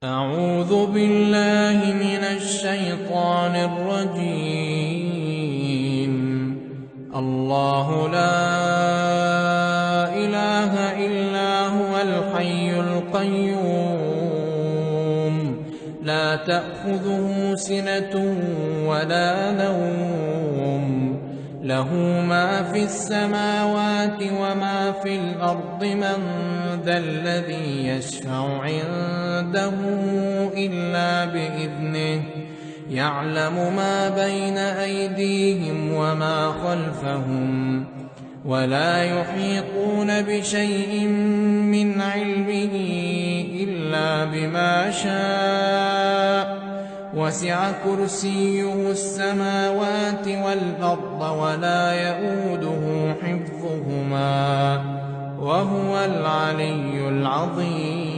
أعوذ بالله من الشيطان الرجيم. الله لا إله إلا هو الحي القيوم لا تأخذه سنة ولا نوم له ما في السماوات وما في الأرض من ذا الذي يشفع عنده إلا بإذنه يعلم ما بين أيديهم وما خلفهم ولا يحيطون بشيء من علمه إلا بما شاء وسع كرسيه السماوات والأرض ولا يئوده حفظهما وهو العلي العظيم.